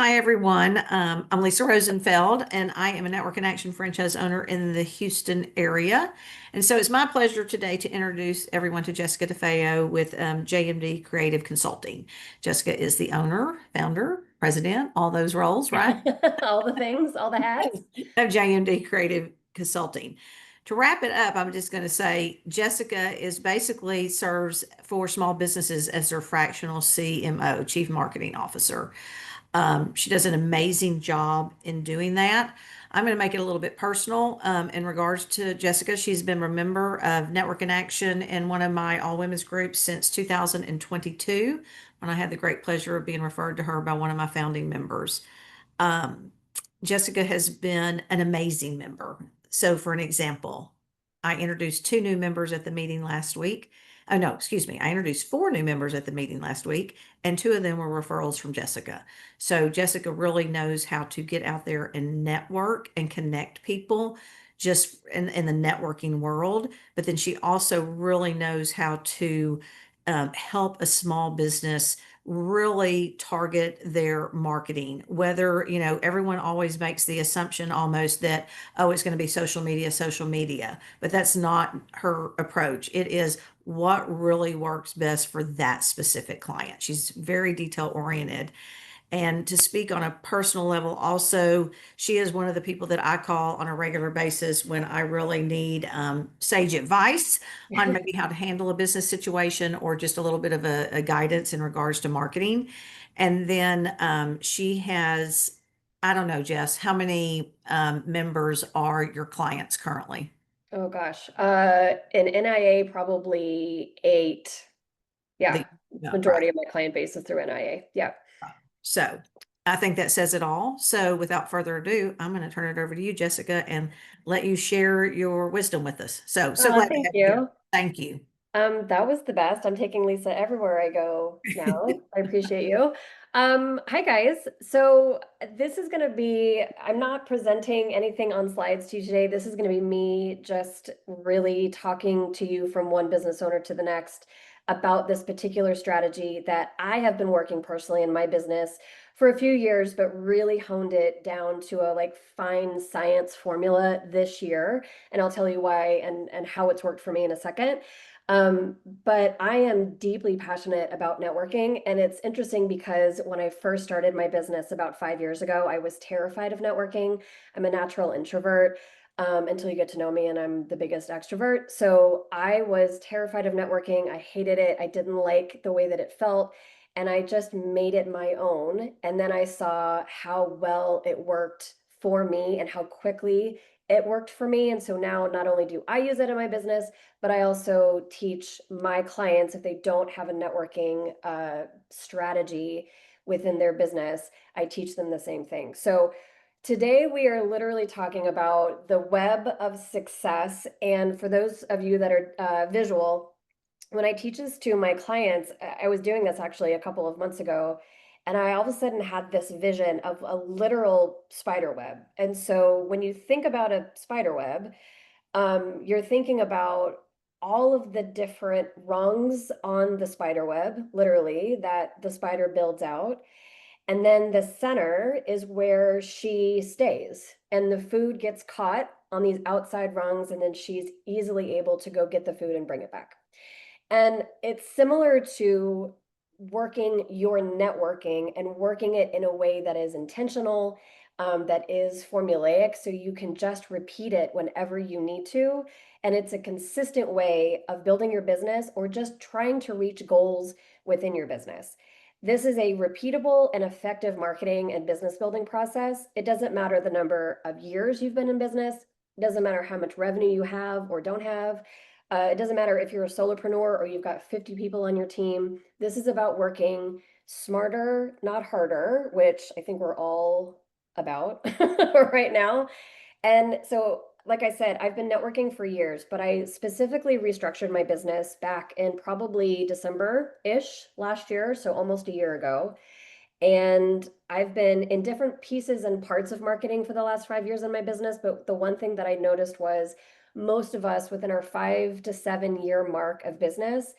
Hi, everyone. I'm Lisa Rosenfeld, and I am a Network and Action franchise owner in the Houston area. And so it's my pleasure today to introduce everyone to Jessica DeFeo with JMD Creative Consulting. Jessica is the owner, founder, president, all those roles, right? All the things, all the hats. Of JMD Creative Consulting. To wrap it up, I'm just going to say Jessica is basically serves for small businesses as their fractional CMO, Chief Marketing Officer. She does an amazing job in doing that. I'm going to make it a little bit personal in regards to Jessica. She's been a member of Network in Action in one of my all women's groups since 2022, when I had the great pleasure of being referred to her by one of my founding members. Um, Jessica has been an amazing member. So, for an example, I introduced two new members at the meeting last week. Oh, no, excuse me. I introduced four new members at the meeting last week, and two of them were referrals from Jessica. So, Jessica really knows how to get out there and network and connect people just in the networking world. But then she also really knows how to help a small business really target their marketing. Whether, everyone always makes the assumption almost that, oh, it's going to be social media, but that's not her approach. It is what really works best for that specific client. She's very detail oriented. And to speak on a personal level, also, she is one of the people that I call on a regular basis when I really need sage advice on maybe how to handle a business situation or just a little bit of a guidance in regards to marketing. And then she has, I don't know, Jess, how many members are your clients currently? Oh gosh. In NIA, probably eight. The, Yeah. yeah, right. Majority of my client base is through NIA. Yeah. So I think that says it all. So without further ado, I'm going to turn it over to you, Jessica, and let you share your wisdom with us. So glad to Thank have you here. you. Thank you. That was the best. I'm taking Lisa everywhere I go now. I appreciate you. Hi guys. So this is going to be, I'm not presenting anything on slides to you today. This is going to be me just really talking to you from one business owner to the next about this particular strategy that I have been working personally in my business for a few years, but really honed it down to a like fine science formula this year. And I'll tell you why and how it's worked for me in a second. But I am deeply passionate about networking. And it's interesting because when I first started my business about 5 years ago, I was terrified of networking. I'm a natural introvert. Until you get to know me, and I'm the biggest extrovert. So I was terrified of networking. I hated it. I didn't like the way that it felt. And I just made it my own. And then I saw how well it worked for me and how quickly it worked for me. And so now not only do I use it in my business, but I also teach my clients if they don't have a networking strategy within their business, I teach them the same thing. So today we are literally talking about the web of success. And for those of you that are visual, when I teach this to my clients, I was doing this actually a couple of months ago, and I all of a sudden had this vision of a literal spider web. And so when you think about a spider web, you're thinking about all of the different rungs on the spider web, literally, that the spider builds out. And then the center is where she stays, and the food gets caught on these outside rungs, and then she's easily able to go get the food and bring it back. And it's similar to working your networking and working it in a way that is intentional, that is formulaic, so you can just repeat it whenever you need to. And it's a consistent way of building your business or just trying to reach goals within your business. This is a repeatable and effective marketing and business building process. It doesn't matter the number of years you've been in business. It doesn't matter how much revenue you have or don't have. It doesn't matter if you're a solopreneur or you've got 50 people on your team. This is about working smarter, not harder, which I think we're all about right now. And so, like I said, I've been networking for years, but I specifically restructured my business back in probably December-ish last year, so almost a year ago. And I've been in different pieces and parts of marketing for the last 5 years in my business. But the one thing that I noticed was most of us within our 5 to 7 year mark of business,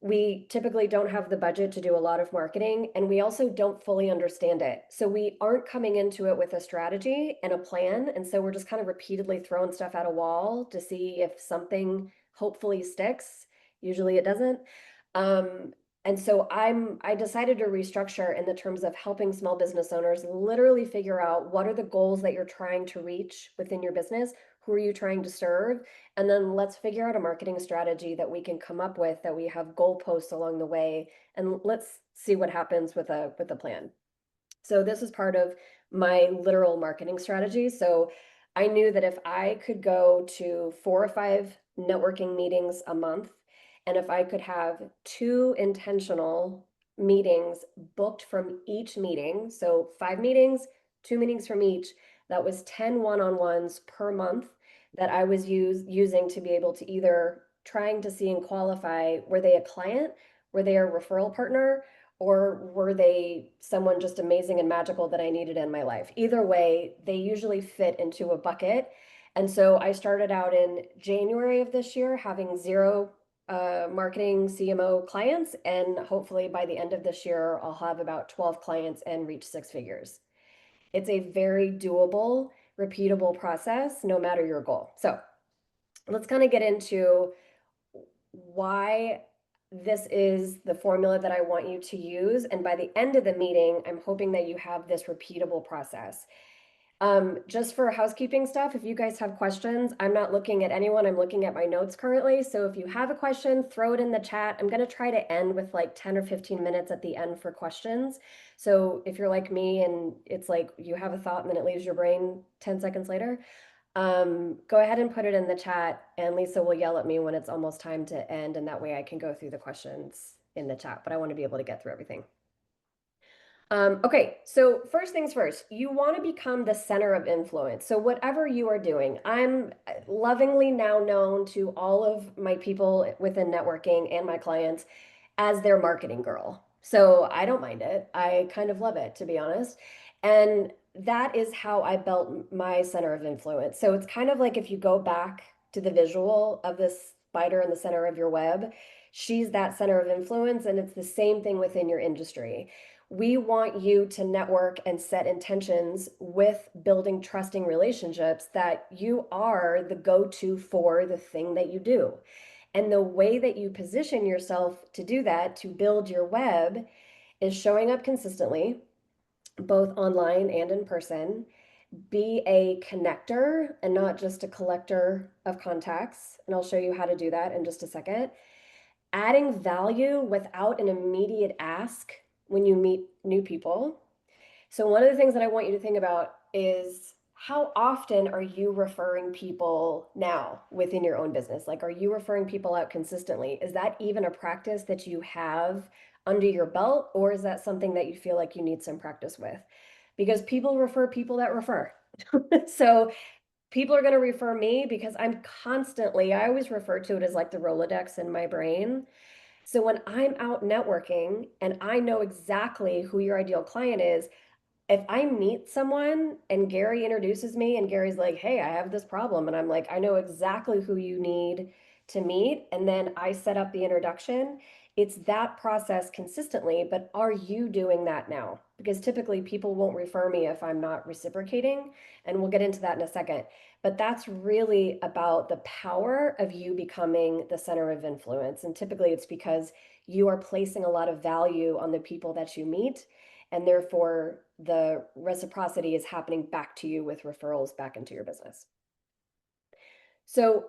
We typically don't have the budget to do a lot of marketing, and we also don't fully understand it. So we aren't coming into it with a strategy and a plan. And so we're just kind of repeatedly throwing stuff at a wall to see if something hopefully sticks. Usually it doesn't. Um, and so I decided to restructure in the terms of helping small business owners literally figure out what are the goals that you're trying to reach within your business, who are you trying to serve, and then let's figure out a marketing strategy that we can come up with, that we have goalposts along the way, and let's see what happens with a plan. So this is part of my literal marketing strategy. So I knew that if I could go to 4 or 5 networking meetings a month, and if I could have 2 intentional meetings booked from each meeting, so 5 meetings, 2 meetings from each, that was 10 one-on-ones per month that I was using to be able to either trying to see and qualify, were they a client, were they a referral partner, or were they someone just amazing and magical that I needed in my life? Either way, they usually fit into a bucket. And so I started out in January of this year having 0 marketing CMO clients. And hopefully by the end of this year, I'll have about 12 clients and reach 6 figures. It's a very doable, repeatable process, no matter your goal. So let's kind of get into why this is the formula that I want you to use. And by the end of the meeting, I'm hoping that you have this repeatable process. Just for housekeeping stuff, if you guys have questions, I'm not looking at anyone, I'm looking at my notes currently. So if you have a question, throw it in the chat. I'm going to try to end with like 10 or 15 minutes at the end for questions. So if you're like me and it's like you have a thought and then it leaves your brain 10 seconds later, go ahead and put it in the chat, and Lisa will yell at me when it's almost time to end, and that way I can go through the questions in the chat, but I want to be able to get through everything. Okay, so first things first, you want to become the center of influence. So whatever you are doing, I'm lovingly now known to all of my people within networking and my clients as their marketing girl. So I don't mind it. I kind of love it, to be honest. And that is how I built my center of influence. So it's kind of like if you go back to the visual of this spider in the center of your web, she's that center of influence. And it's the same thing within your industry. We want you to network and set intentions with building trusting relationships that you are the go-to for the thing that you do. And the way that you position yourself to do that, to build your web, is showing up consistently, both online and in person. Be a connector and not just a collector of contacts. And I'll show you how to do that in just a second. Adding value without an immediate ask when you meet new people. So one of the things that I want you to think about is, how often are you referring people now within your own business? Like, are you referring people out consistently? Is that even a practice that you have under your belt, or is that something that you feel like you need some practice with? Because people refer people that refer. So people are going to refer me because I always refer to it as like the Rolodex in my brain. So when I'm out networking and I know exactly who your ideal client is, if I meet someone and Gary introduces me and Gary's like, hey, I have this problem. And I'm like, I know exactly who you need to meet. And then I set up the introduction. It's that process consistently, but are you doing that now? Because typically people won't refer me if I'm not reciprocating. And we'll get into that in a second. But that's really about the power of you becoming the center of influence. And typically it's because you are placing a lot of value on the people that you meet, and therefore the reciprocity is happening back to you with referrals back into your business. So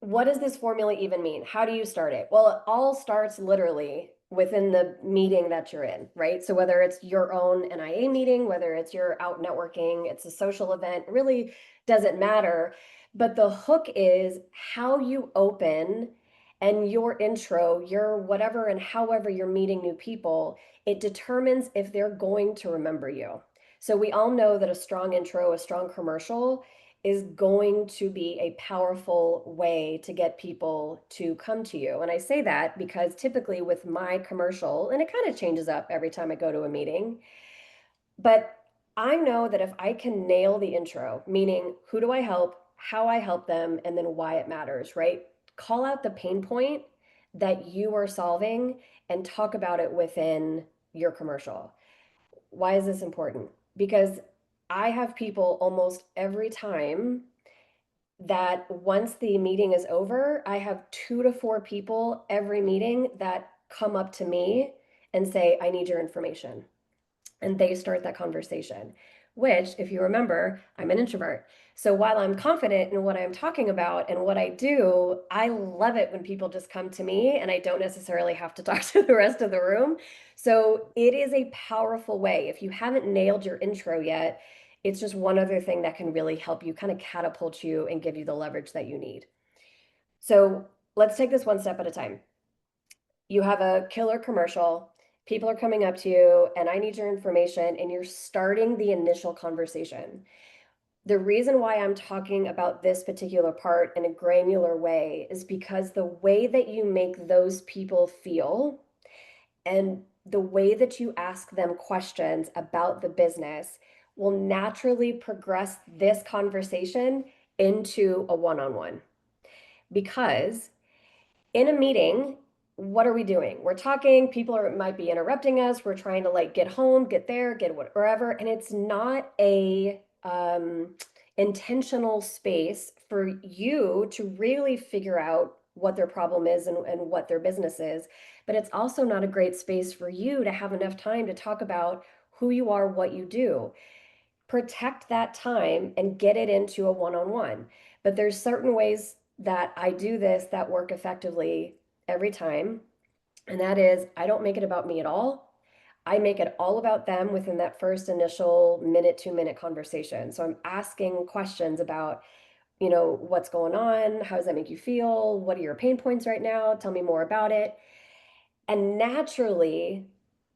what does this formula even mean? How do you start it? Well, it all starts literally within the meeting that you're in, right? So whether it's your own NIA meeting, whether it's you're out networking, it's a social event, really doesn't matter. But the hook is how you open, and your intro, your whatever and however you're meeting new people, it determines if they're going to remember you. So we all know that a strong intro, a strong commercial is going to be a powerful way to get people to come to you. And I say that because typically with my commercial, and it kind of changes up every time I go to a meeting, but I know that if I can nail the intro, meaning who do I help, how I help them, and then why it matters, right? Call out the pain point, that you are solving and talk about it within your commercial. Why is this important? Because I have people almost every time that once the meeting is over, I have 2 to 4 people every meeting that come up to me and say, I need your information. And they start that conversation, which, if you remember, I'm an introvert. So while I'm confident in what I'm talking about and what I do, I love it when people just come to me and I don't necessarily have to talk to the rest of the room. So it is a powerful way. If you haven't nailed your intro yet, it's just one other thing that can really help you kind of catapult you and give you the leverage that you need. So let's take this one step at a time. You have a killer commercial, people are coming up to you, and I need your information, and you're starting the initial conversation. The reason why I'm talking about this particular part in a granular way is because the way that you make those people feel and the way that you ask them questions about the business will naturally progress this conversation into a one-on-one. Because in a meeting, what are we doing? We're talking, people might be interrupting us. We're trying to like get home, get there, get wherever. And it's not a intentional space for you to really figure out what their problem is and what their business is. But it's also not a great space for you to have enough time to talk about who you are, what you do. Protect that time and get it into a one-on-one. But there's certain ways that I do this that work effectively every time. And that is, I don't make it about me at all. I make it all about them within that first initial minute, 2 minute conversation. So I'm asking questions about, what's going on? How does that make you feel? What are your pain points right now? Tell me more about it. And naturally,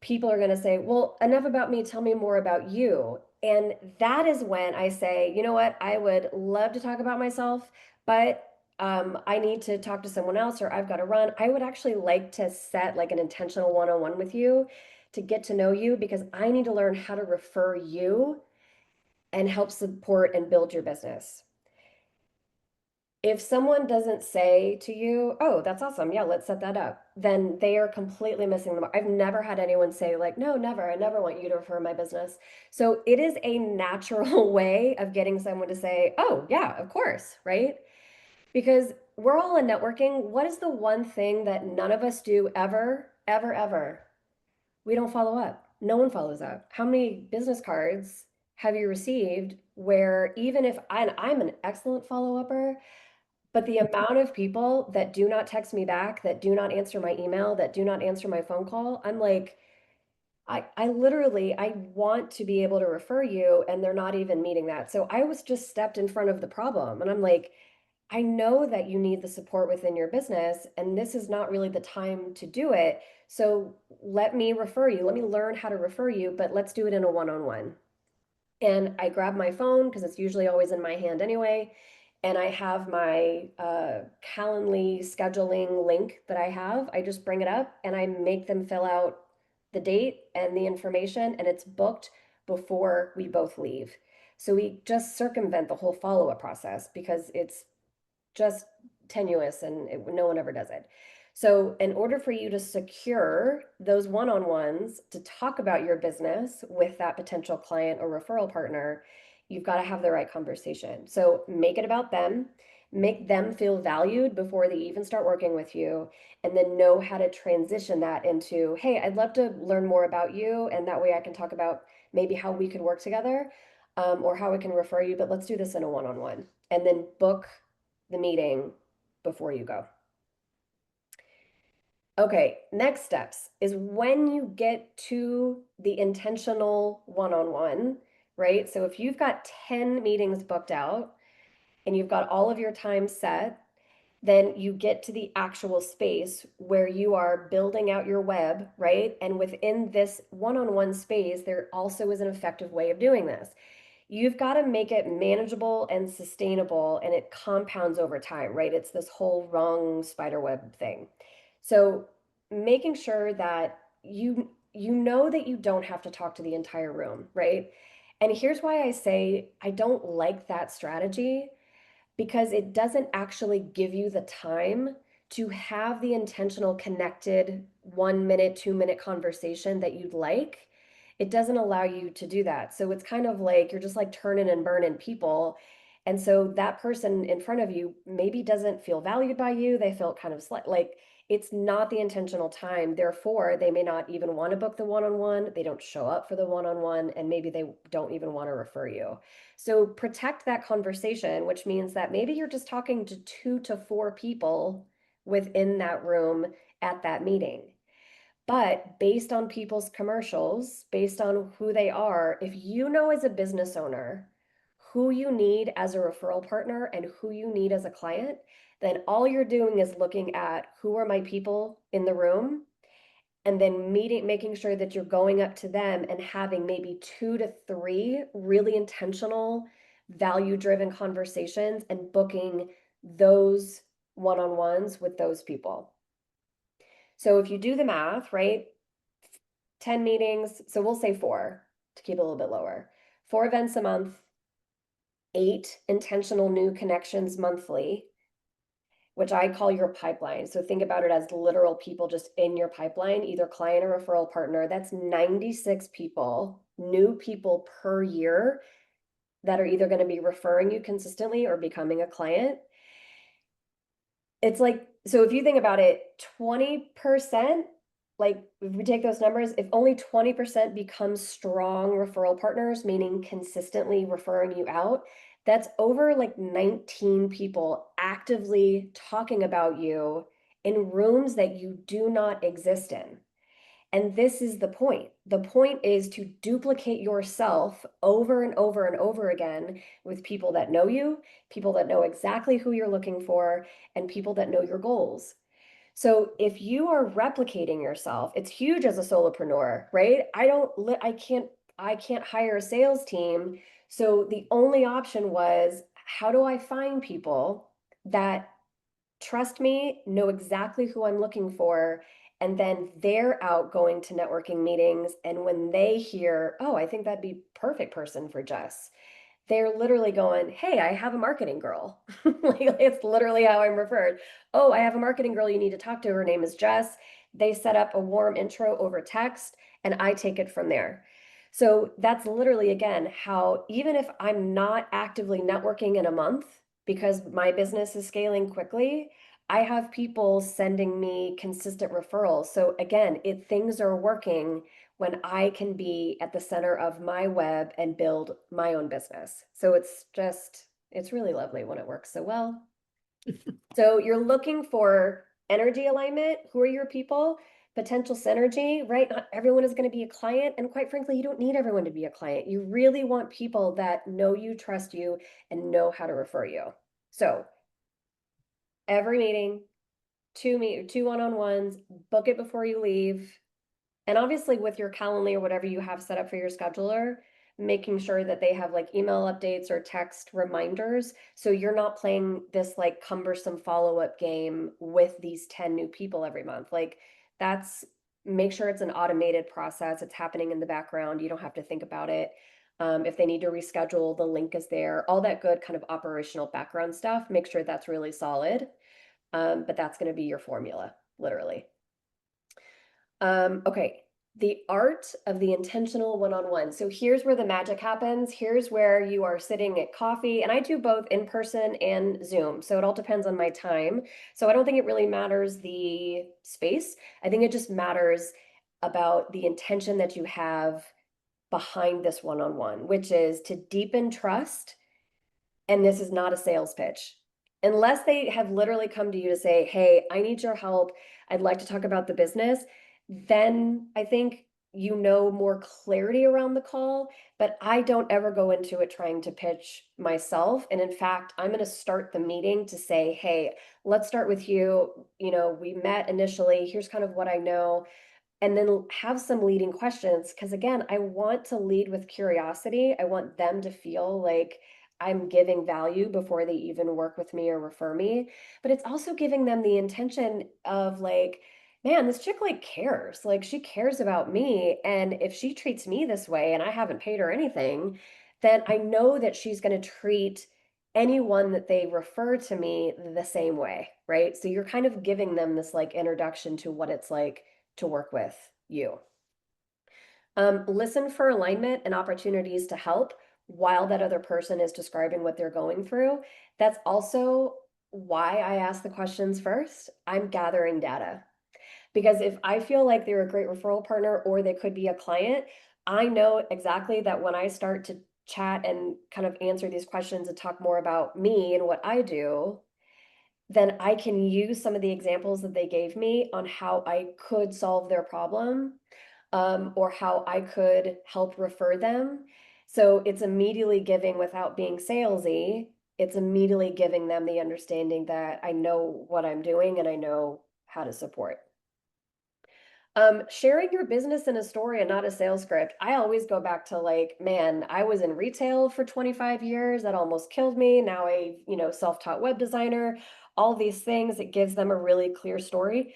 people are going to say, well, enough about me, tell me more about you. And that is when I say, you know what, I would love to talk about myself, but I need to talk to someone else or I've got to run. I would actually like to set like an intentional one-on-one with you to get to know you because I need to learn how to refer you and help support and build your business. If someone doesn't say to you, oh, that's awesome, yeah, let's set that up, then they are completely missing the mark. I've never had anyone say, like, no, never, I never want you to refer my business. So it is a natural way of getting someone to say, oh, yeah, of course, right? Because we're all in networking. What is the one thing that none of us do ever, ever, ever? We don't follow up. No one follows up. How many business cards have you received where even if I'm an excellent follow-upper, but the amount of people that do not text me back, that do not answer my email, that do not answer my phone call, I'm like, I literally, I want to be able to refer you, and they're not even meeting that. So I was just stepped in front of the problem. And I'm like, I know that you need the support within your business, and this is not really the time to do it. So let me refer you. Let me learn how to refer you, but let's do it in a one-on-one. And I grab my phone because it's usually always in my hand anyway. And I have my Calendly scheduling link that I have. I just bring it up and I make them fill out the date and the information, and it's booked before we both leave. So we just circumvent the whole follow-up process because it's just tenuous and no one ever does it. So, in order for you to secure those one-on-ones to talk about your business with that potential client or referral partner, you've got to have the right conversation. So, make it about them, make them feel valued before they even start working with you, and then know how to transition that into, hey, I'd love to learn more about you. And that way I can talk about maybe how we could work together or how I can refer you, but let's do this in a one-on-one. And then book the meeting before you go. Okay, next steps is when you get to the intentional one-on-one, right? So if you've got 10 meetings booked out and you've got all of your time set, then you get to the actual space where you are building out your web, right? And within this one-on-one space, there also is an effective way of doing this. You've got to make it manageable and sustainable, and it compounds over time, right? It's this whole rung spider web thing. So making sure that you know that you don't have to talk to the entire room, right? And here's why I say I don't like that strategy, because it doesn't actually give you the time to have the intentional connected 1 minute, 2 minute conversation that you'd like, it doesn't allow you to do that. So it's kind of like you're just like turning and burning people. And so that person in front of you maybe doesn't feel valued by you. They feel kind of like it's not the intentional time. Therefore, they may not even want to book the one-on-one. They don't show up for the one-on-one, and maybe they don't even want to refer you. So protect that conversation, which means that maybe you're just talking to 2 to 4 people within that room at that meeting. But based on people's commercials, based on who they are, if you know as a business owner who you need as a referral partner and who you need as a client, then all you're doing is looking at who are my people in the room and then making sure that you're going up to them and having maybe 2 to 3 really intentional, value-driven conversations and booking those one-on-ones with those people. So if you do the math, right, 10 meetings, so we'll say 4 to keep it a little bit lower. 4 events a month, 8 intentional new connections monthly, which I call your pipeline. So think about it as literal people just in your pipeline, either client or referral partner. That's 96 people, new people per year that are either going to be referring you consistently or becoming a client. It's like, so if you think about it, 20%, like if we take those numbers, if only 20% become strong referral partners, meaning consistently referring you out, that's over like 19 people actively talking about you in rooms that you do not exist in. And this is the point. The point is to duplicate yourself over and over and over again with people that know you, people that know exactly who you're looking for, and people that know your goals. So if you are replicating yourself, it's huge as a solopreneur, right? I can't hire a sales team. So the only option was, how do I find people that trust me, know exactly who I'm looking for, and then they're out going to networking meetings. And when they hear, oh, I think that'd be perfect person for Jess, they're literally going, hey, I have a marketing girl. Like, it's literally how I'm referred. Oh, I have a marketing girl you need to talk to. Her name is Jess. They set up a warm intro over text, and I take it from there. So that's literally, again, how even if I'm not actively networking in a month because my business is scaling quickly, I have people sending me consistent referrals. So again, things are working when I can be at the center of my web and build my own business. So it's really lovely when it works so well. So you're looking for energy alignment. Who are your people? Potential synergy, right? Not everyone is going to be a client. And quite frankly, you don't need everyone to be a client. You really want people that know you, trust you, and know how to refer you. So every meeting, two one-on-ones, book it before you leave. And obviously with your Calendly or whatever you have set up for your scheduler, making sure that they have like email updates or text reminders. So you're not playing this like cumbersome follow-up game with these 10 new people every month. Like make sure it's an automated process. It's happening in the background. You don't have to think about it. If they need to reschedule, the link is there. All that good kind of operational background stuff, make sure that's really solid. But that's going to be your formula, literally. Okay, the art of the intentional one-on-one. So here's where the magic happens. Here's where you are sitting at coffee, and I do both in person and Zoom. So it all depends on my time. So I don't think it really matters the space. I think it just matters about the intention that you have behind this one-on-one, which is to deepen trust. And this is not a sales pitch. Unless they have literally come to you to say, hey, I need your help. I'd like to talk about the business. Then I think you know more clarity around the call, but I don't ever go into it trying to pitch myself. And in fact, I'm going to start the meeting to say, hey, let's start with you. You know, we met initially. Here's kind of what I know. And then have some leading questions. Because again, I want to lead with curiosity. I want them to feel like I'm giving value before they even work with me or refer me. But it's also giving them the intention of like, man, this chick like cares. Like she cares about me. And if she treats me this way and I haven't paid her anything, then I know that she's going to treat anyone that they refer to me the same way, right? So you're kind of giving them this like introduction to what it's like to work with you. Listen for alignment and opportunities to help while that other person is describing what they're going through. That's also why I ask the questions first. I'm gathering data. Because if I feel like they're a great referral partner or they could be a client, I know exactly that when I start to chat and kind of answer these questions and talk more about me and what I do, then I can use some of the examples that they gave me on how I could solve their problem, or how I could help refer them. So it's immediately giving without being salesy. It's immediately giving them the understanding that I know what I'm doing and I know how to support. Sharing your business in a story and not a sales script. I always go back to like, man, I was in retail for 25 years. That almost killed me. Now self-taught web designer, all these things. It gives them a really clear story,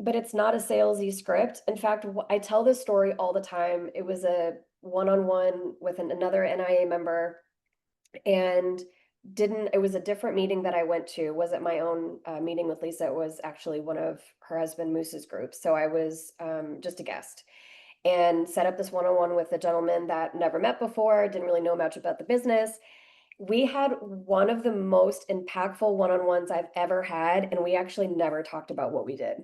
but it's not a salesy script. In fact, I tell this story all the time. It was a one-on-one with another NIA member, and didn't it was a different meeting that I went to. Wasn't my own meeting with Lisa. It was actually one of her husband Moose's groups. So I was just a guest and set up this one-on-one with a gentleman that never met before, didn't really know much about the business. We had one of the most impactful one-on-ones I've ever had, and we actually never talked about what we did.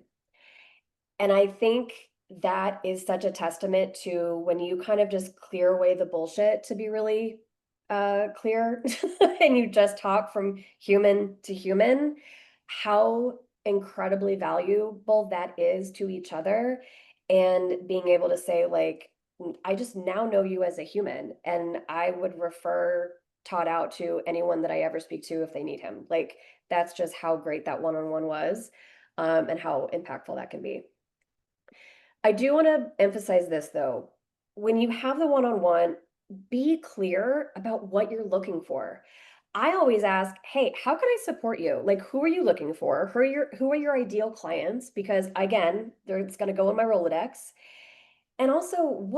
And I think that is such a testament to when you kind of just clear away the bullshit, to be really clear, and you just talk from human to human, how incredibly valuable that is to each other. And being able to say, like, I just now know you as a human, and I would refer Todd out to anyone that I ever speak to if they need him. Like, that's just how great that one-on-one was, and how impactful that can be. I do want to emphasize this though. When you have the one-on-one, be clear about what you're looking for. I always ask, hey, how can I support you? Like, who are you looking for? Who are your ideal clients? Because again, it's going to go in my Rolodex. And also,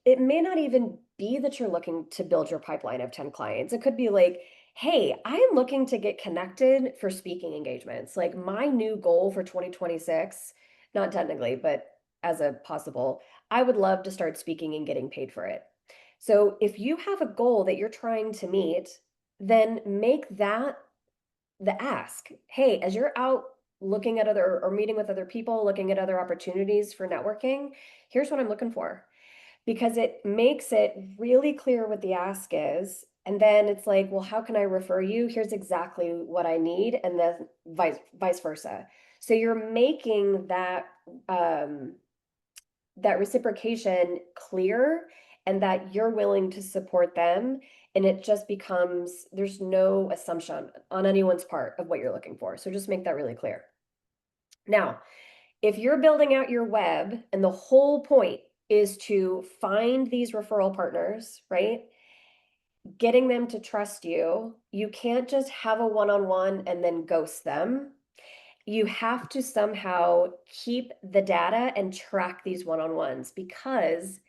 it may not even be that you're looking to build your pipeline of 10 clients. It could be like, hey, I am looking to get connected for speaking engagements. Like my new goal for 2026, not technically, but as a possible, I would love to start speaking and getting paid for it. So if you have a goal that you're trying to meet, then make that the ask. Hey, as you're out looking at other or meeting with other people, looking at other opportunities for networking, here's what I'm looking for, because it makes it really clear what the ask is. And then it's like, well, how can I refer you? Here's exactly what I need. And then vice versa. So you're making um, that reciprocation clear, and that you're willing to support them. And it just becomes, there's no assumption on anyone's part of what you're looking for. So just make that really clear. Now, if you're building out your web and the whole point is to find these referral partners, right? Getting them to trust you, you can't just have a one-on-one and then ghost them. You have to somehow keep the data and track these one-on-ones, because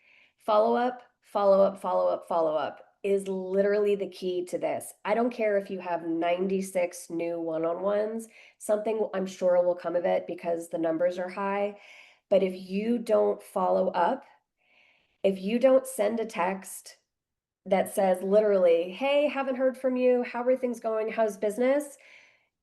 follow up, follow up, follow up, follow up is literally the key to this. I don't care if you have 96 new one-on-ones, something I'm sure will come of it because the numbers are high. But if you don't follow up, if you don't send a text that says literally, hey, haven't heard from you, how are things going, how's business?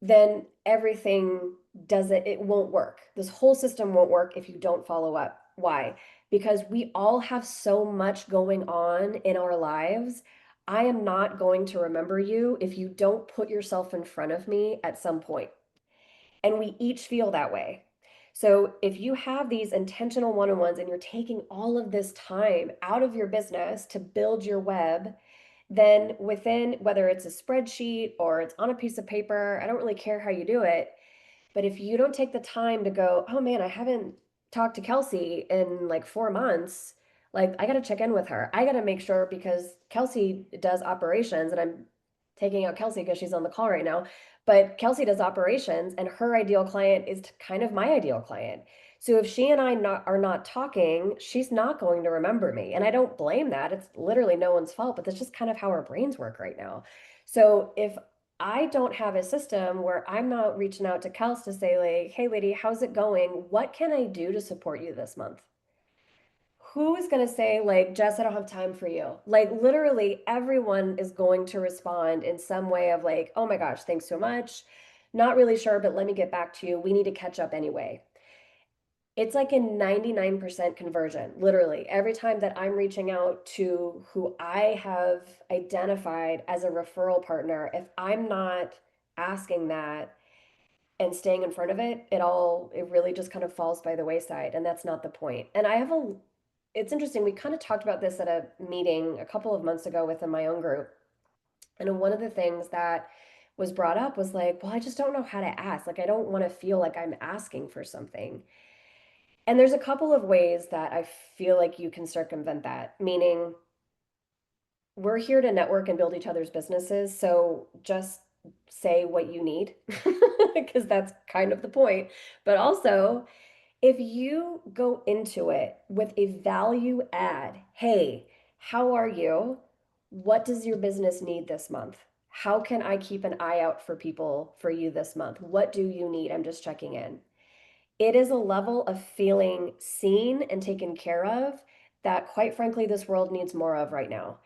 Then everything it won't work. This whole system won't work if you don't follow up. Why? Because we all have so much going on in our lives. I am not going to remember you if you don't put yourself in front of me at some point. And we each feel that way. So if you have these intentional one-on-ones and you're taking all of this time out of your business to build your web, then within, whether it's a spreadsheet or it's on a piece of paper, I don't really care how you do it. But if you don't take the time to go, oh man, I haven't talked to Kelsey in like 4 months, like I got to check in with her. I got to make sure, because Kelsey does operations, and I'm taking out Kelsey because she's on the call right now. But Kelsey does operations, and her ideal client is kind of my ideal client. So if she and I are not talking, she's not going to remember me. And I don't blame that. It's literally no one's fault, but that's just kind of how our brains work right now. So if I don't have a system where I'm not reaching out to Kels to say like, hey lady, how's it going? What can I do to support you this month? Who is going to say like, Jess, I don't have time for you? Like literally everyone is going to respond in some way of like, oh my gosh, thanks so much. Not really sure, but let me get back to you. We need to catch up anyway. It's like a 99% conversion, literally. Every time that I'm reaching out to who I have identified as a referral partner, if I'm not asking that and staying in front of it, it really just kind of falls by the wayside. And that's not the point. And it's interesting. We kind of talked about this at a meeting a couple of months ago within my own group. And one of the things that was brought up was like, well, I just don't know how to ask. Like, I don't want to feel like I'm asking for something. And there's a couple of ways that I feel like you can circumvent that, meaning we're here to network and build each other's businesses. So just say what you need, because that's kind of the point. But also, if you go into it with a value add, hey, how are you? What does your business need this month? How can I keep an eye out for people for you this month? What do you need? I'm just checking in. It is a level of feeling seen and taken care of that, quite frankly, this world needs more of right now.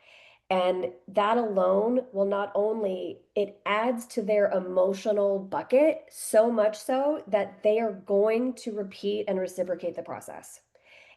And that alone will not only, it adds to their emotional bucket so much so that they are going to repeat and reciprocate the process.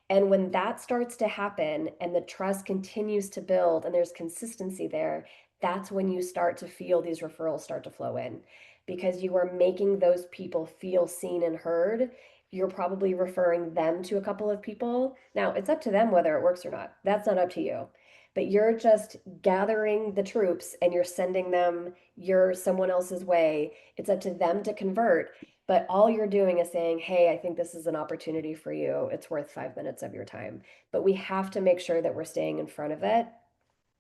And when that starts to happen and the trust continues to build and there's consistency there, that's when you start to feel these referrals start to flow in because you are making those people feel seen and heard. You're probably referring them to a couple of people. Now, it's up to them whether it works or not. That's not up to you. But you're just gathering the troops and you're sending them someone else's way. It's up to them to convert. But all you're doing is saying, hey, I think this is an opportunity for you. It's worth 5 minutes of your time. But we have to make sure that we're staying in front of it.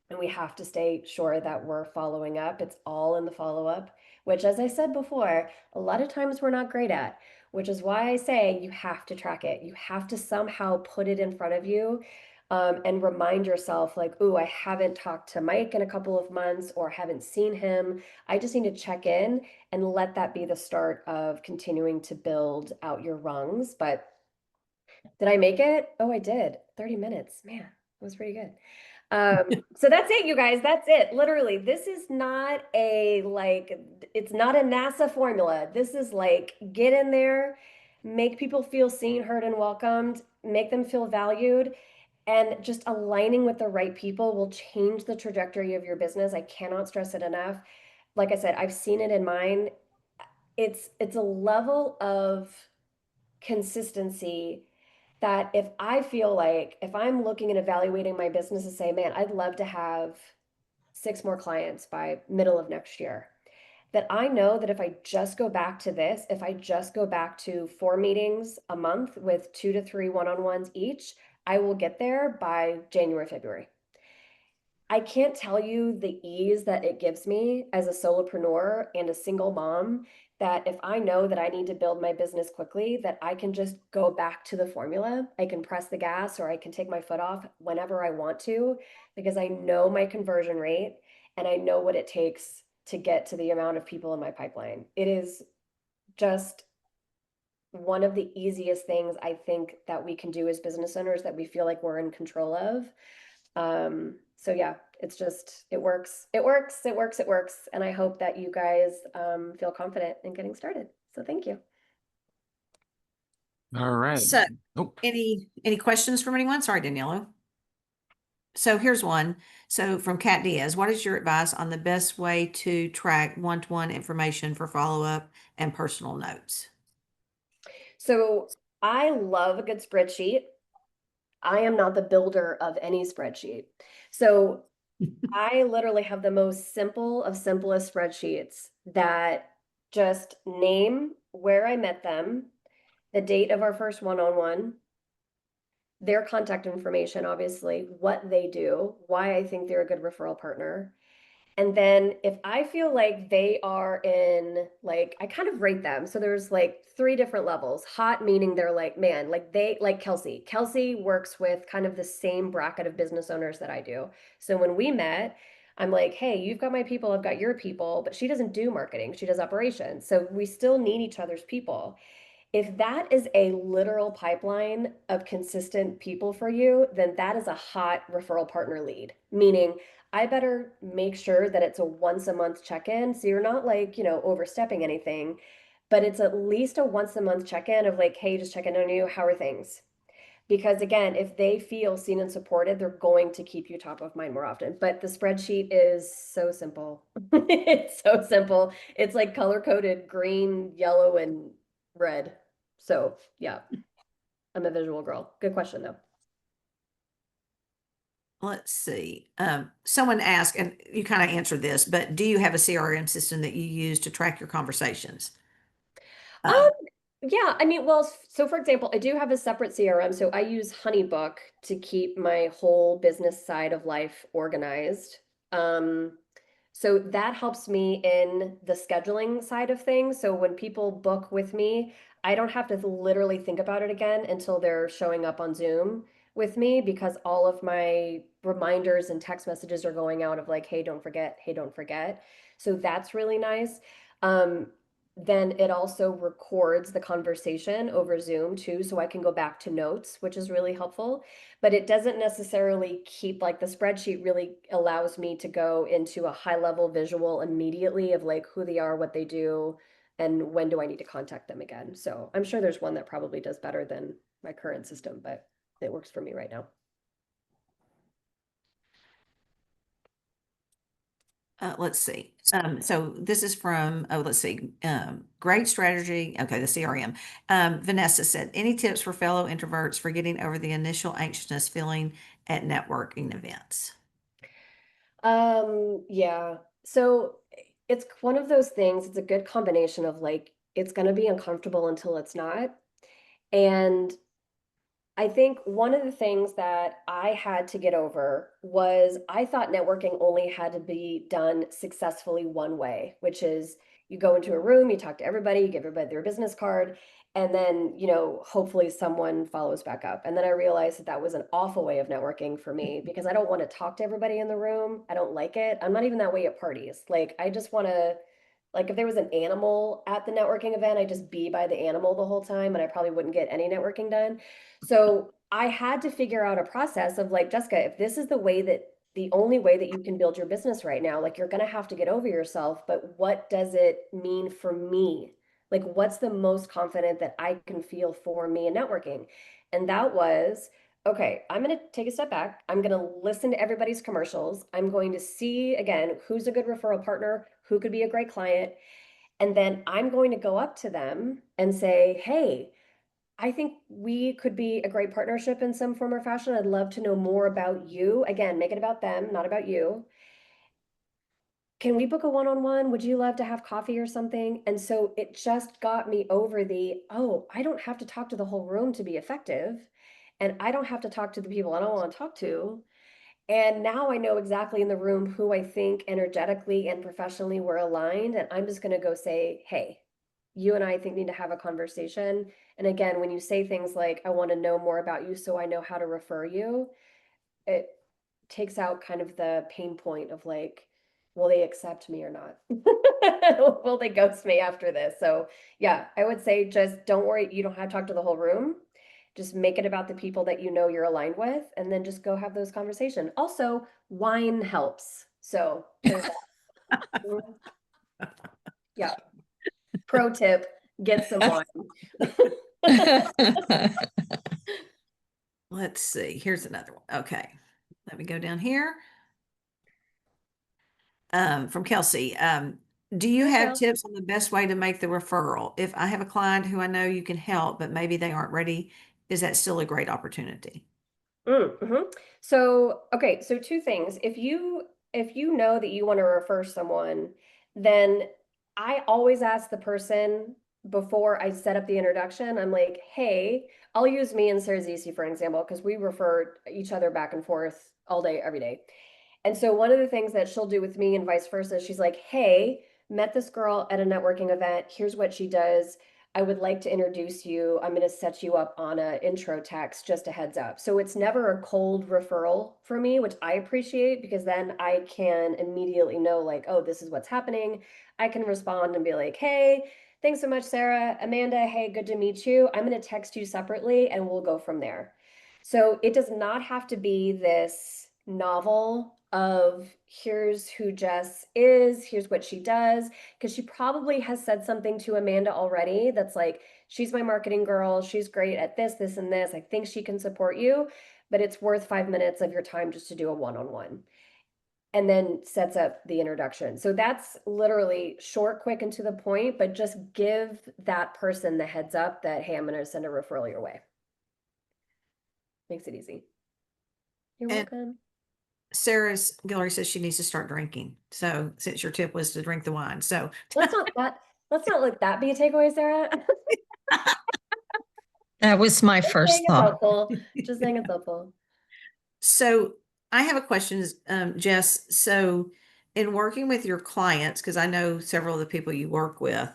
And we have to stay sure that we're following up. It's all in the follow up, which, as I said before, a lot of times we're not great at, which is why I say you have to track it. You have to somehow put it in front of you and remind yourself, like, ooh, I haven't talked to Mike in a couple of months or haven't seen him. I just need to check in and let that be the start of continuing to build out your rungs. But did I make it? Oh, I did. 30 minutes. Man, that was pretty good. So that's it, you guys. That's it. Literally, this is not it's not a NASA formula. This is like, get in there, make people feel seen, heard, and welcomed, make them feel valued, and just aligning with the right people will change the trajectory of your business. I cannot stress it enough. Like I said, I've seen it in mine. It's a level of consistency that if I'm looking and evaluating my business and say, man, I'd love to have 6 more clients by middle of next year, that I know that if I just go back to this, if I just go back to 4 meetings a month with 2 to 3 one-on-ones each, I will get there by January, February. I can't tell you the ease that it gives me as a solopreneur and a single mom, that if I know that I need to build my business quickly, that I can just go back to the formula. I can press the gas or I can take my foot off whenever I want to, because I know my conversion rate and I know what it takes to get to the amount of people in my pipeline. It is just one of the easiest things I think that we can do as business owners that we feel like we're in control of. So yeah, it works, it works, it works, it works. And I hope that you guys feel confident in getting started. So thank you. All right. So, Oh, any questions from anyone? Sorry, Daniela. So here's one. So from Kat Diaz, what is your advice on the best way to track one-to-one information for follow-up and personal notes? So I love a good spreadsheet. I am not the builder of any spreadsheet. So I literally have the most simple of simplest spreadsheets that just name where I met them, the date of our first one-on-one, their contact information, obviously, what they do, why I think they're a good referral partner. And then if I feel like they are in, like, I kind of rate them. So there's like 3 different levels. Hot, meaning they're like, man, like Kelsey. Kelsey works with kind of the same bracket of business owners that I do. So when we met, I'm like, hey, you've got my people, I've got your people, but she doesn't do marketing, she does operations. So we still need each other's people. If that is a literal pipeline of consistent people for you, then that is a hot referral partner lead. Meaning, I better make sure that it's a once a month check in. So you're not like, overstepping anything, but it's at least a once a month check in of like, hey, just checking on you. How are things? Because again, if they feel seen and supported, they're going to keep you top of mind more often. But the spreadsheet is so simple. It's so simple. It's like color coded green, yellow, and red. So yeah, I'm a visual girl. Good question though. Let's see. Someone asked, and you kind of answered this, but do you have a CRM system that you use to track your conversations? Um, Um, yeah, I mean, well, so for example, I do have a separate CRM. So I use HoneyBook to keep my whole business side of life organized. Um, So that helps me in the scheduling side of things. So when people book with me, I don't have to literally think about it again until they're showing up on Zoom with me because all of my reminders and text messages are going out of like, hey, don't forget, hey, don't forget. So that's really nice. Um, then it also records the conversation over Zoom too, so I can go back to notes, which is really helpful, but it doesn't necessarily keep like the spreadsheet really allows me to go into a high level visual immediately of like who they are, what they do, and when do I need to contact them again. So I'm sure there's one that probably does better than my current system, but it works for me right now. let's see. So this is from, oh, let's see. Great strategy. Okay, the CRM. Vanessa said, any tips for fellow introverts for getting over the initial anxiousness feeling at networking events? Yeah. So it's one of those things, it's a good combination of like it's going to be uncomfortable until it's not. And I think one of the things that I had to get over was I thought networking only had to be done successfully one way, which is you go into a room, you talk to everybody, you give everybody their business card, and then, hopefully someone follows back up. And then I realized that that was an awful way of networking for me because I don't want to talk to everybody in the room. I don't like it. I'm not even that way at parties. Like, I just want to like if there was an animal at the networking event, I'd just be by the animal the whole time and I probably wouldn't get any networking done. So I had to figure out a process of like, Jessica, if this is the only way that you can build your business right now, like you're going to have to get over yourself. But what does it mean for me? Like, what's the most confident that I can feel for me in networking? And that was, okay, I'm going to take a step back. I'm going to listen to everybody's commercials. I'm going to see again who's a good referral partner, who could be a great client. And then I'm going to go up to them and say, hey, I think we could be a great partnership in some form or fashion. I'd love to know more about you. Again, make it about them, not about you. Can we book a one-on-one? Would you love to have coffee or something? And so it just got me over oh, I don't have to talk to the whole room to be effective. And I don't have to talk to the people I don't want to talk to. And now I know exactly in the room who I think energetically and professionally we're aligned. And I'm just going to go say, hey, you and I think need to have a conversation. And again, when you say things like, I want to know more about you so I know how to refer you, it takes out kind of the pain point of like, will they accept me or not? Will they ghost me after this? So yeah, I would say just don't worry. You don't have to talk to the whole room. Just make it about the people that you know you're aligned with, and then just go have those conversations. Also, wine helps. So there's that. Yeah. Pro tip, get some wine. Let's see. Here's another one. Okay. Let me go down here. From Kelsey. Do you Hi, have Cal. tips on the best way to make the referral? If I have a client who I know you can help, but maybe they aren't ready, is that still a great opportunity? Mm-hmm. So, okay, so two things. If you know that you want to refer someone, then I always ask the person before I set up the introduction. I'm like, hey, I'll use me and Sarah Zisi for an example, because we refer each other back and forth all day, every day. And so one of the things that she'll do with me and vice versa, she's like, hey, met this girl at a networking event. Here's what she does. I would like to introduce you. I'm going to set you up on an intro text, just a heads up. So it's never a cold referral for me, which I appreciate because then I can immediately know, like, oh, this is what's happening. I can respond and be like, hey, thanks so much, Sarah. Amanda, hey, good to meet you. I'm going to text you separately and we'll go from there. So it does not have to be this novel of here's who Jess is, here's what she does, because she probably has said something to Amanda already that's like, she's my marketing girl, she's great at this, this, and this. I think she can support you, but it's worth 5 minutes of your time just to do a one-on-one. And then sets up the introduction. So that's literally short, quick, and to the point, but just give that person the heads up that, hey, I'm going to send a referral your way. Makes it easy. You're And welcome. Sarah's Gallery says she needs to start drinking. So since your tip was to drink the wine, so Let's not let that be a takeaway, Sarah. That was my Just first saying it's thought. helpful. Just saying it's helpful. So I have a question, Jess. So in working with your clients, because I know several of the people you work with,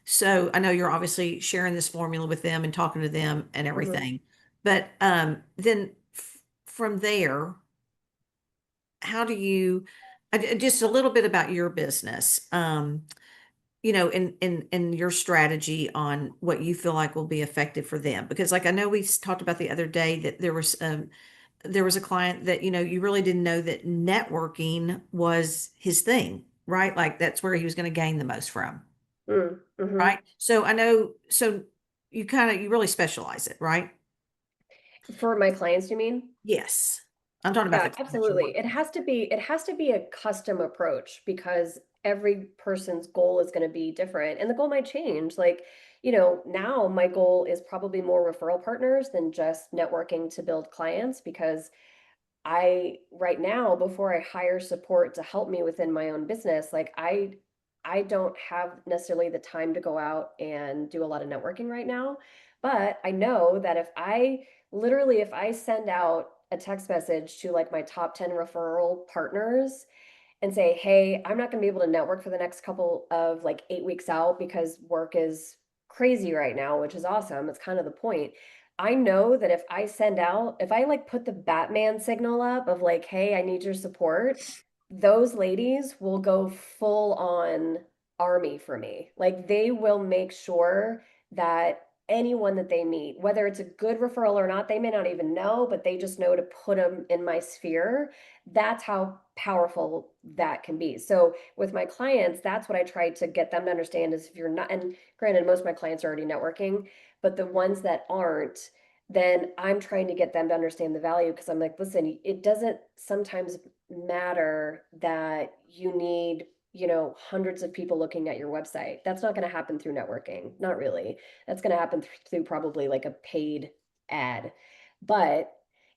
so I know you're obviously sharing this formula with them and talking to them and everything. But then from there, how do you just a little bit about your business? In your strategy on what you feel like will be effective for them. Because like I know we talked about the other day that there was a client that, you really didn't know that networking was his thing, right? Like that's where he was going to gain the most from, Mm-hmm. right? So I know, so you really specialize it, right? For my clients, you mean? Yes. I'm talking about Yeah, the clients you're absolutely. working with. It has to be a custom approach because every person's goal is going to be different and the goal might change. Like, now my goal is probably more referral partners than just networking to build clients because right now, before I hire support to help me within my own business, like I don't have necessarily the time to go out and do a lot of networking right now. But I know that if I send out a text message to like my top 10 referral partners and say, hey, I'm not going to be able to network for the next couple of like 8 weeks out because work is crazy right now, which is awesome. It's kind of the point. I know that if I like put the Batman signal up of like, hey, I need your support, those ladies will go full on army for me. Like they will make sure that anyone that they meet, whether it's a good referral or not, they may not even know, but they just know to put them in my sphere. That's how powerful that can be. So with my clients, that's what I try to get them to understand is if you're not, and granted, most of my clients are already networking, but the ones that aren't, then I'm trying to get them to understand the value because I'm like, listen, it doesn't sometimes matter that you need, hundreds of people looking at your website. That's not going to happen through networking. Not really. That's going to happen through probably like a paid ad. But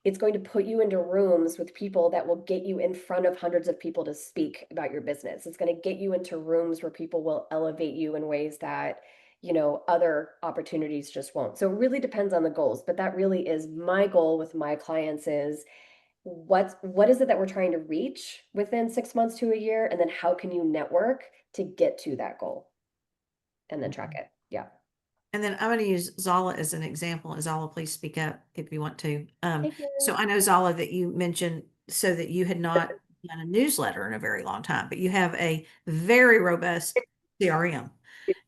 it's going to put you into rooms with people that will get you in front of hundreds of people to speak about your business. It's going to get you into rooms where people will elevate you in ways that, other opportunities just won't. So it really depends on the goals, but that really is my goal with my clients is what is it that we're trying to reach within 6 months to a year? And then how can you network to get to that goal and then track it? Yeah. And then I'm going to use Zala as an example. And Zala, please speak up if you want to. Thank So you. I know, Zala, that you mentioned so that you had not done a newsletter in a very long time, but you have a very robust CRM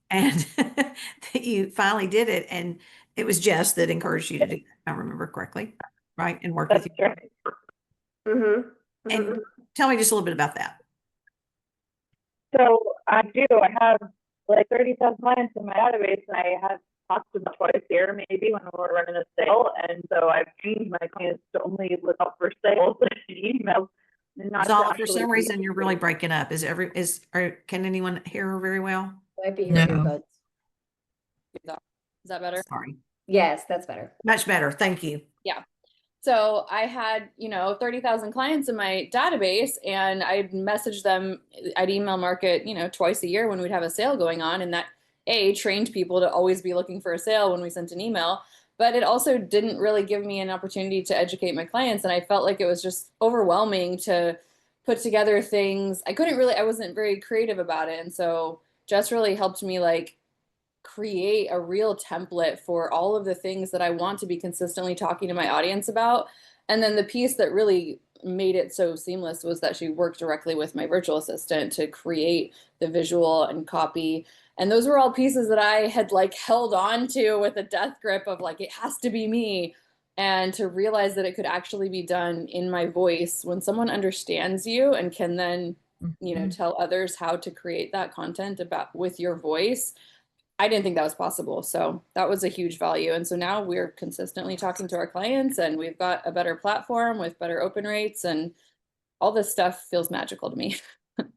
and that you finally did it. And it was Jess that encouraged you to do that, if I remember correctly, right? And work with That's you. right. Mm-hmm. And Mm-hmm. tell me just a little bit about that. So I do. I have like 30,000 clients in my database, and I have talked to them twice a year, maybe when we're running a sale. And so I've trained my clients to only look out for sales and emails, and not to Zala, for actually some read. reason, you're really breaking up. Can anyone hear her very well? Might be her No. earbuds. Is that better? Sorry. Yes, that's better. Much better. Thank you. Yeah. So I had, 30,000 clients in my database and I'd message them, I'd email market, twice a year when we'd have a sale going on. And that trained people to always be looking for a sale when we sent an email, but it also didn't really give me an opportunity to educate my clients. And I felt like it was just overwhelming to put together things. I wasn't very creative about it. And so Jess really helped me like create a real template for all of the things that I want to be consistently talking to my audience about. And then the piece that really made it so seamless was that she worked directly with my virtual assistant to create the visual and copy. And those were all pieces that I had like held on to with a death grip of like, it has to be me. And to realize that it could actually be done in my voice when someone understands you and can then, you know, tell others how to create that content about with your voice. I didn't think that was possible. So that was a huge value. And so now we're consistently talking to our clients, and we've got a better platform with better open rates, and all this stuff feels magical to me.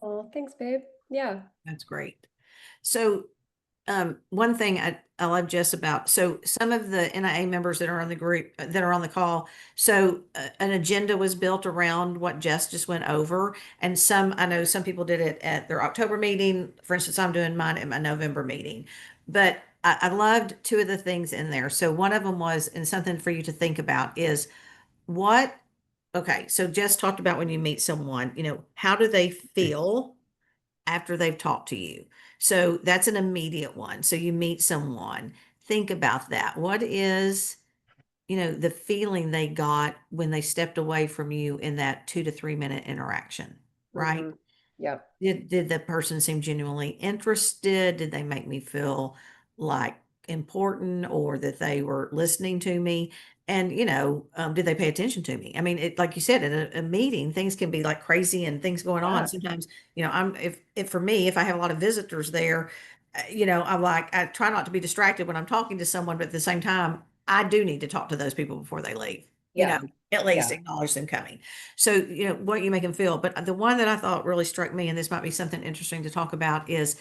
Oh, thanks, babe. Yeah. That's great. So one thing I love Jess about, so some of the NIA members that are on the group that are on the call, so an agenda was built around what Jess just went over. And I know some people did it at their October meeting. For instance, I'm doing mine at my November meeting. But I loved two of the things in there. So one of them was, and something for you to think about is okay, so Jess talked about when you meet someone, how do they feel after they've talked to you? So that's an immediate one. So you meet someone, think about that. What is, the feeling they got when they stepped away from you in that 2 to 3 minute interaction, right? Mhm. Yep. Did the person seem genuinely interested? Did they make me feel like important, or that they were listening to me? And, did they pay attention to me? I mean, like you said, in a meeting, things can be like crazy and things going on. Yeah. Sometimes, if for me, if I have a lot of visitors there, I try not to be distracted when I'm talking to someone, but at the same time, I do need to talk to those people before they leave, Yeah. at least Yeah. acknowledge them coming. So, what you make them feel. But the one that I thought really struck me, and this might be something interesting to talk about, is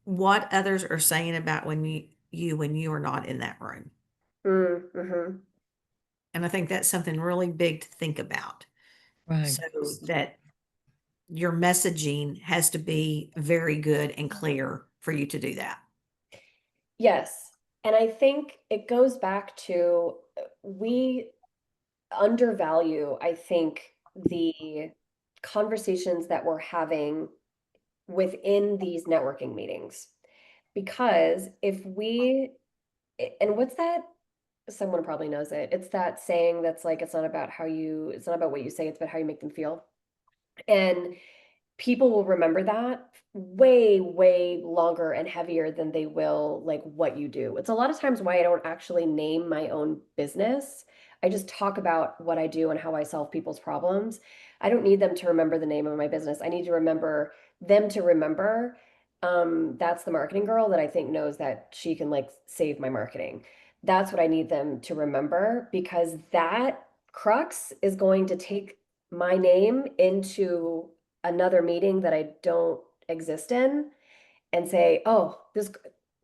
what others are saying about when you are not in that room. Mm-hmm. And I think that's something really big to think about. Right. So that your messaging has to be very good and clear for you to do that. Yes. And I think it goes back to we undervalue, I think, the conversations that we're having within these networking meetings. Because and what's that? Someone probably knows it. It's that saying that's like, it's not about what you say, it's about how you make them feel. And people will remember that way, way longer and heavier than they will like what you do. It's a lot of times why I don't actually name my own business. I just talk about what I do and how I solve people's problems. I don't need them to remember the name of my business. I need to remember them to remember that's the marketing girl that I think knows that she can like save my marketing. That's what I need them to remember, because that crux is going to take my name into another meeting that I don't exist in and say, oh, this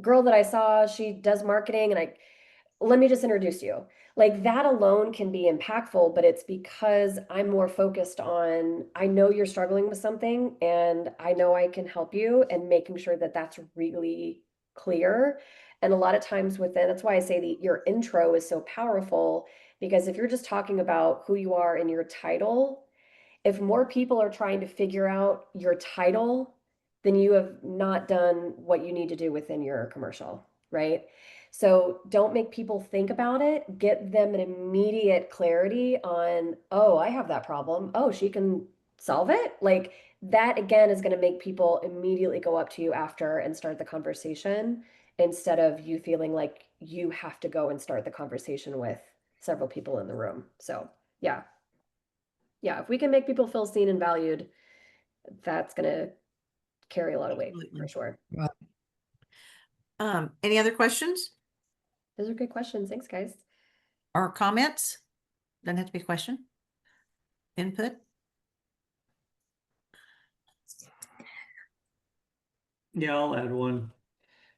girl that I saw, she does marketing, and let me just introduce you. Like that alone can be impactful, but it's because I'm more focused on, I know you're struggling with something and I know I can help you, and making sure that that's really clear. And a lot of times that's why I say your intro is so powerful, because if you're just talking about who you are and your title, if more people are trying to figure out your title, then you have not done what you need to do within your commercial, right? So don't make people think about it. Get them an immediate clarity on, oh, I have that problem. Oh, she can solve it. Like that again is going to make people immediately go up to you after and start the conversation, instead of you feeling like you have to go and start the conversation with several people in the room. So yeah, yeah, if we can make people feel seen and valued, that's gonna carry a lot of weight Absolutely. for sure. Any other questions Those are good questions. Thanks, guys. or comments? Doesn't have to be a question. Input? Yeah, I'll add one.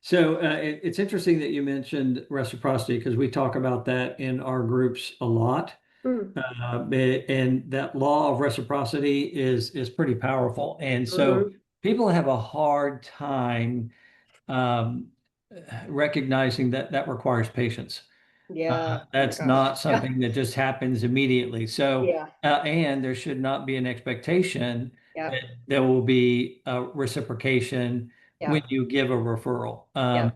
So it's interesting that you mentioned reciprocity, because we talk about that in our groups a lot. Mm, And that law of reciprocity is pretty powerful. And so mhm. people have a hard time um, recognizing that that requires patience. Yeah. Oh my That's gosh. not Yeah. something that just happens immediately. So, Yeah. and there should not be an expectation Yeah. that there will be a reciprocation Yeah. when you give a referral. Yeah.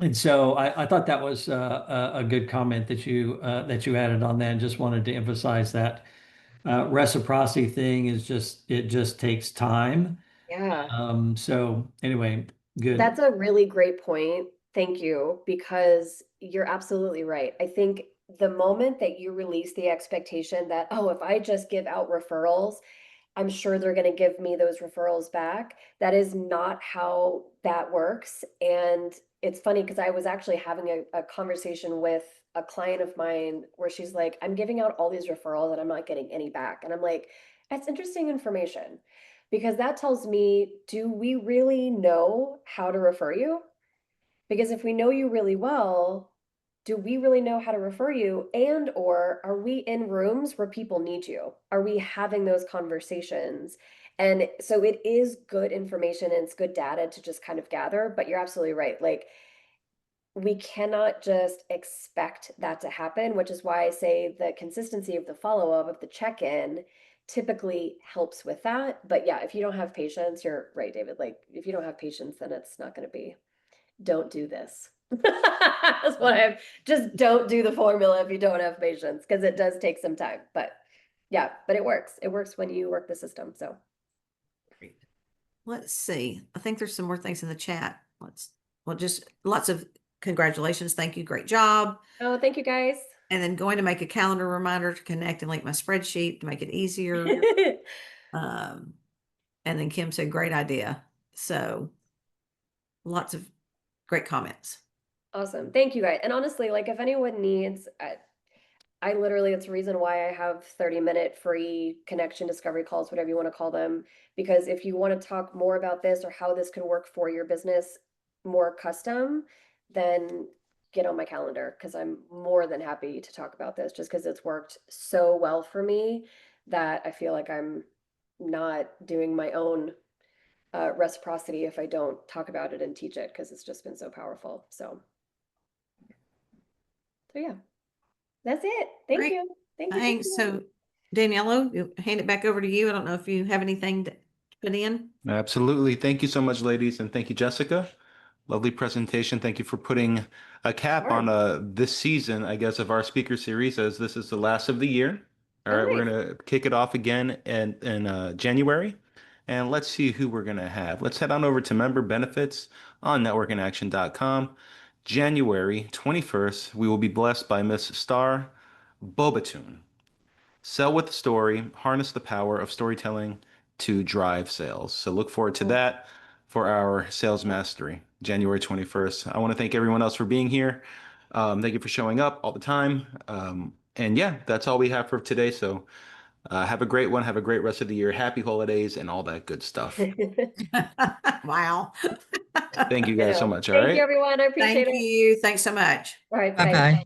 And so I thought that was a good comment that you added on that, and just wanted to emphasize that reciprocity thing is it just takes time. Yeah. So anyway, good. That's a really great point. Thank you, because you're absolutely right. I think the moment that you release the expectation that, oh, if I just give out referrals, I'm sure they're going to give me those referrals back. That is not how that works. And it's funny because I was actually having a conversation with a client of mine where she's like, I'm giving out all these referrals and I'm not getting any back. And I'm like, that's interesting information because that tells me, do we really know how to refer you? Because if we know you really well, do we really know how to refer you? And or are we in rooms where people need you? Are we having those conversations? And so it is good information and it's good data to just kind of gather, but you're absolutely right. Like we cannot just expect that to happen, which is why I say the consistency of the follow-up of the check-in typically helps with that. But yeah, if you don't have patience, you're right, David. Like if you don't have patience, then it's not going to be, don't do this. That's what I'm just don't do the formula if you don't have patience because it does take some time. But yeah, but it works. It works when you work the system. So Let's see. I think there's some more things in the chat. Just lots of congratulations. Thank you. Great job. oh, thank you guys. And then going to make a calendar reminder to connect and link my spreadsheet to make it easier. And then Kim said, great idea. So lots of great comments. Awesome. Thank you guys. And honestly, like if anyone needs, I literally, it's a reason why I have 30-minute free connection discovery calls, whatever you want to call them. Because if you want to talk more about this or how this can work for your business more custom, then get on my calendar because I'm more than happy to talk about this just because it's worked so well for me that I feel like I'm not doing my own reciprocity if I don't talk about it and teach it because it's just been so powerful. So yeah. That's it. Thank Great. you. Thank you. Thanks. So Daniela, you hand it back over to you. I don't know if you have anything to put in. Absolutely. Thank you so much, ladies. And thank you, Jessica. Lovely presentation. Thank you for putting a cap on this season, I guess, of our speaker series, as this is the last of the year. All right, we're nice. going to kick it off again in January. And let's see who we're going to have. Let's head on over to member benefits on networkinaction.com. January 21st, we will be blessed by Miss Star Bobatoon. Sell with the story, harness the power of storytelling to drive sales. So look forward to that for our sales mastery, January 21st. I want to thank everyone else for being here. Thank you for showing up all the time. And yeah, that's all we have for today. So have a great one. Have a great rest of the year. Happy holidays and all that good stuff. Wow. Thank you guys so much. All Thank right. you, everyone. I appreciate Thank it. you. Thanks so much. All right. Bye Bye. bye.